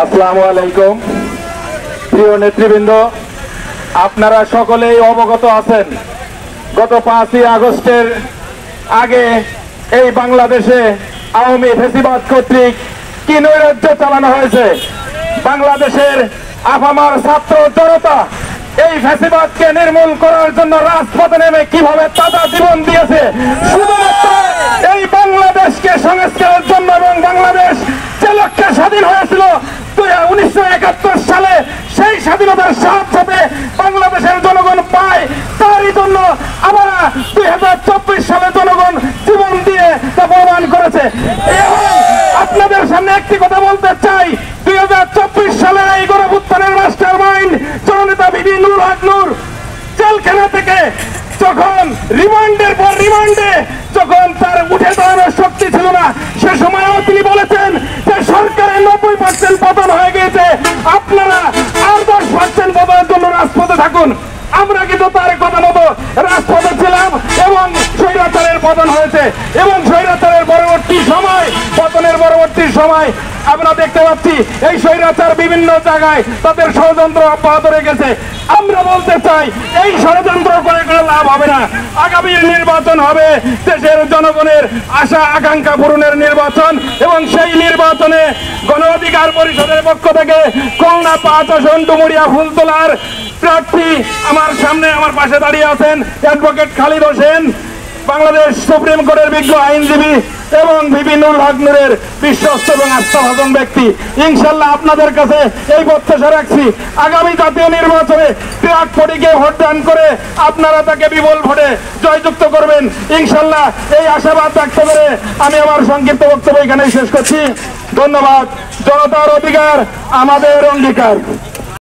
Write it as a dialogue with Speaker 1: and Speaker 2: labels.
Speaker 1: আসসালামু আলাইকুম। প্রিয় নেতৃবৃন্দ, আপনারা সকলেই অবগত আছেন, গত 5ই আগস্টের আগে এই বাংলাদেশে আওয়ামী ফ্যাসিবাদ কর্তৃক কি নৈরাজ্য চালানো হয়েছে। বাংলাদেশের আপামার ছাত্র জনতা এই ফ্যাসিবাদকে নির্মূল করার জন্য রাজপথে নেমে কিভাবে তাজা জীবন দিয়েছে, শুধুমাত্র এই বাংলাদেশকে সংস্কারের জন্য এবং বাংলাদেশ যে লক্ষ্যে স্বাধীন হয়েছিল 1971 সালে, সেই স্বাধীনতার সাথে বাংলাদেশের জনগণ পায়, তারই জন্য আবার 2024 সালে জনগণ জীবন দিয়ে তা প্রমাণ করেছে। আপনাদের সামনে একটি কথা বলতে চাই, 2024 সালের এই গণঅভ্যুত্থানের মাস্টার মাইন্ড জননেতা বিবি নুরুল হক নূর জেলখানা থেকে যখন রিমান্ডের পর রিমান্ডে যখন তার উঠে দাঁড়ানোর শক্তি ছিল না, সে সময়ও তিনি বলেছেন যে সরকারের 90% পতন হয়ে গিয়েছে, আপনারা আর 10% পতনের জন্য রাজপথে থাকুন। আমরা কিন্তু তার কথা মতো রাজপথে ছিলাম এবং স্বৈরাচারের পতন হয়েছে এবং স্বৈরাচারের পরবর্তী সময়, পতনের পরবর্তী সময় আমরা দেখতে পাচ্ছি এই স্বৈরাচার বিভিন্ন জায়গায় তাদের ষড়যন্ত্র অব্যাহত রেখেছে। আমরা বলতে চাই, এই ষড়যন্ত্র করে কোনো লাভ হবে না। আগামীর নির্বাচন হবে দেশের জনগণের আশা আকাঙ্ক্ষা পূরণের নির্বাচন এবং সেই নির্বাচনে গণ অধিকার পরিষদের পক্ষ থেকে খুলনা 5 আসন ডুমুরিয়া ফুলতলার প্রার্থী আমার সামনে আমার পাশে দাঁড়িয়ে আছেন অ্যাডভোকেট খালিদ হোসেন, বাংলাদেশ সুপ্রিম কোর্টের বিজ্ঞ আইনজীবী এবং বিবি নুরুল হক নূরের বিশ্বস্ত এবং আস্থাভাজন ব্যক্তি। ইনশাল্লাহ আপনাদের কাছে এই প্রত্যাশা রাখছি, আগামী জাতীয় নির্বাচনে ট্রাক প্রতীকে ভোটদান করে আপনারা তাকে বিপুল ভোটে জয়যুক্ত করবেন। ইনশাল্লাহ এই আশাবাদ রাখতে পেরে আমি আমার সংক্ষিপ্ত বক্তব্য এখানেই শেষ করছি। ধন্যবাদ। জনতার অধিকার আমাদের অঙ্গীকার।